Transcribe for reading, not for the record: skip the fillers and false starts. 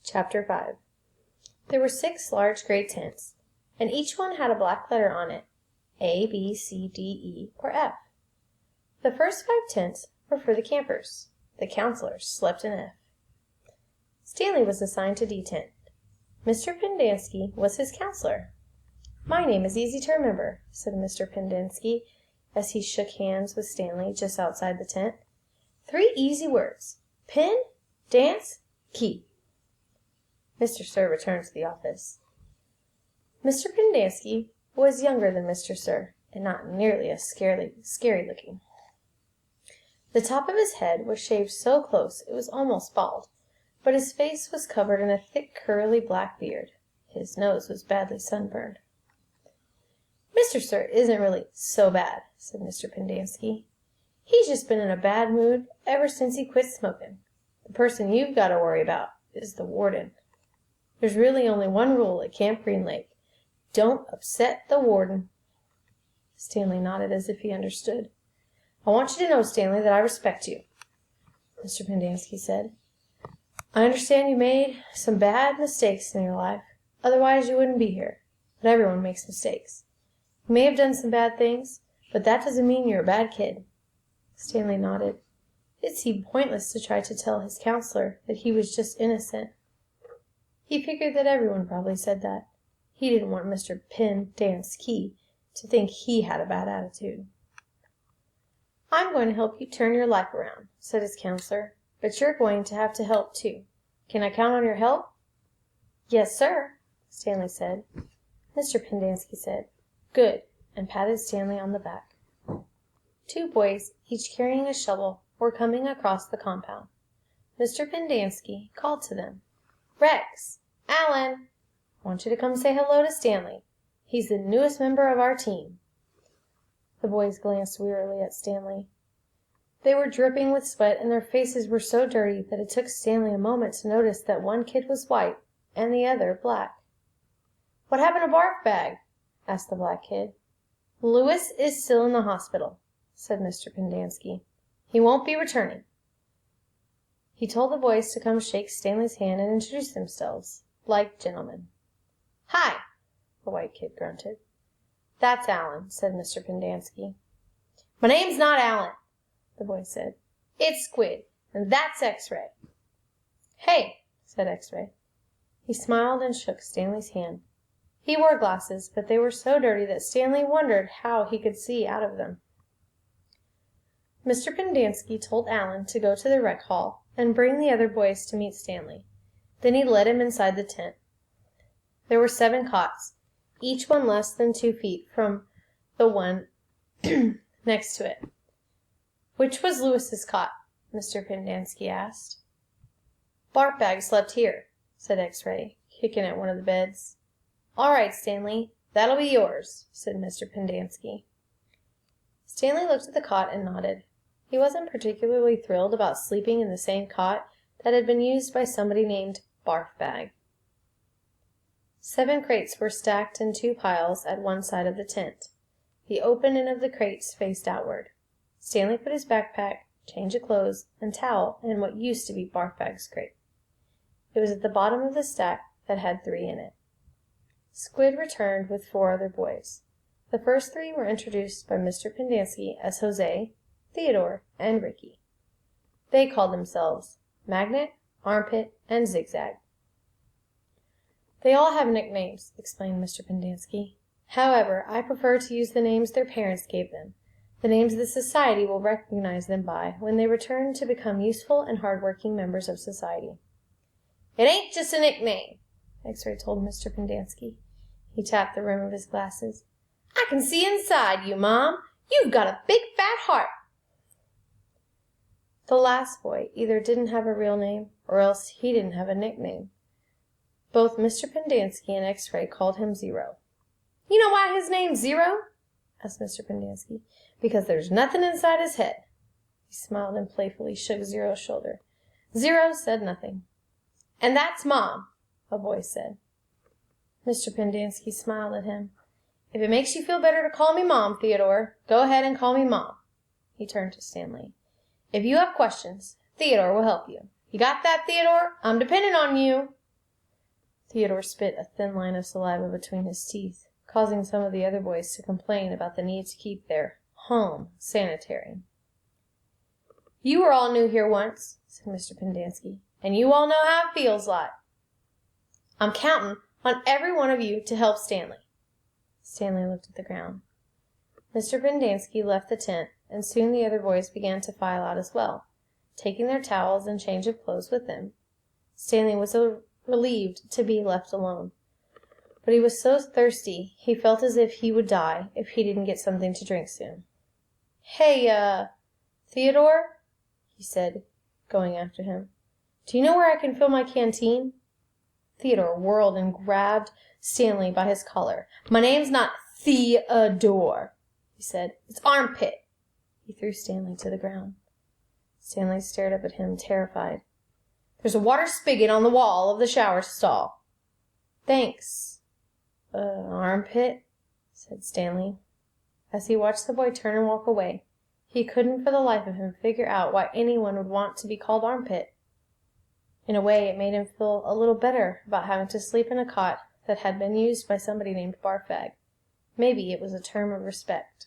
Chapter 5. There were 6 large gray tents, and each one had a black letter on it, A, B, C, D, E, or F. The first 5 tents were for the campers. The counselors slept in F. Stanley was assigned to D tent. Mr. Pendanski was his counselor. "My name is easy to remember," said Mr. Pendanski, as he shook hands with Stanley just outside the tent. 3 easy words: pen, dance, key. Mr. Sir returned to the office. Mr. Pendanski was younger than Mr. Sir, and not nearly as scary looking. The top of his head was shaved so close it was almost bald, but his face was covered in a thick curly black beard. His nose was badly sunburned. "Mr. Sir isn't really so bad," said Mr. Pendanski. "He's just been in a bad mood ever since he quit smoking. The person you've got to worry about is the warden. There's really only one rule at Camp Green Lake: don't upset the warden." Stanley nodded as if he understood. "I want you to know, Stanley, that I respect you," Mr. Pendanski said. "I understand you made some bad mistakes in your life. Otherwise you wouldn't be here. But everyone makes mistakes. You may have done some bad things, but that doesn't mean you're a bad kid." Stanley nodded. It seemed pointless to try to tell his counselor that he was just innocent. He figured that everyone probably said that. He didn't want Mr. Pendanski to think he had a bad attitude. "I'm going to help you turn your life around," said his counselor, "but you're going to have to help too. Can I count on your help?" "Yes, sir," Stanley said. Mr. Pendanski said, "Good," and patted Stanley on the back. 2 boys, each carrying a shovel, were coming across the compound. Mr. Pendanski called to them, "Rex! Alan! I want you to come say hello to Stanley. He's the newest member of our team." The boys glanced wearily at Stanley. They were dripping with sweat, and their faces were so dirty that it took Stanley a moment to notice that one kid was white and the other black. "What happened to Barf Bag?" asked the black kid. "Louis is still in the hospital," said Mr. Pendanski. "He won't be returning." He told the boys to come shake Stanley's hand and introduce themselves, like gentlemen. "Hi," the white kid grunted. "That's Alan," said Mr. Pendanski. "My name's not Alan," the boy said. "It's Squid, and that's X-Ray." "Hey," said X-Ray. He smiled and shook Stanley's hand. He wore glasses, but they were so dirty that Stanley wondered how he could see out of them. Mr. Pendanski told Alan to go to the rec hall and bring the other boys to meet Stanley. Then he led him inside the tent. There were 7 cots, each one less than 2 feet from the one next to it. "Which was Louis's cot?" Mr. Pendanski asked. "Barf Bag slept here," said X-Ray, kicking at one of the beds. "All right, Stanley, that'll be yours," said Mr. Pendanski. Stanley looked at the cot and nodded. He wasn't particularly thrilled about sleeping in the same cot that had been used by somebody named Barf Bag. 7 crates were stacked in 2 piles at one side of the tent. The open end of the crates faced outward. Stanley put his backpack, change of clothes, and towel in what used to be Barf Bag's crate. It was at the bottom of the stack that had 3 in it. Squid returned with 4 other boys. The first 3 were introduced by Mr. Pendanski as Jose, Theodore, and Ricky. They called themselves Magnet, Armpit, and Zigzag. "They all have nicknames," explained Mr. Pendanski. "However, I prefer to use the names their parents gave them, the names the society will recognize them by when they return to become useful and hard-working members of society." "It ain't just a nickname," X-Ray told Mr. Pendanski. He tapped the rim of his glasses. "I can see inside you, Mom. You've got a big fat heart." The last boy either didn't have a real name, or else he didn't have a nickname. Both Mr. Pendanski and X-Ray called him Zero. "You know why his name's Zero?" asked Mr. Pendanski. "Because there's nothing inside his head." He smiled and playfully shook Zero's shoulder. Zero said nothing. "And that's Mom," a boy said. Mr. Pendanski smiled at him. "If it makes you feel better to call me Mom, Theodore, go ahead and call me Mom." He turned to Stanley. "If you have questions, Theodore will help you. You got that, Theodore? I'm depending on you." Theodore spit a thin line of saliva between his teeth, causing some of the other boys to complain about the need to keep their home sanitary. "You were all new here once," said Mr. Pendanski, "and you all know how it feels like. I'm counting on every one of you to help Stanley." Stanley looked at the ground. Mr. Pendanski left the tent, and soon the other boys began to file out as well, taking their towels and change of clothes with them. Stanley was relieved to be left alone, but he was so thirsty he felt as if he would die if he didn't get something to drink soon. "Hey, Theodore," he said, going after him. "Do you know where I can fill my canteen?" Theodore whirled and grabbed Stanley by his collar. "My name's not Theodore," he said. "It's Armpit." He threw Stanley to the ground. Stanley stared up at him, terrified. "There's a water spigot on the wall of the shower stall." "Thanks, Armpit," said Stanley. As he watched the boy turn and walk away, he couldn't for the life of him figure out why anyone would want to be called Armpit. In a way, it made him feel a little better about having to sleep in a cot that had been used by somebody named Barfag. Maybe it was a term of respect.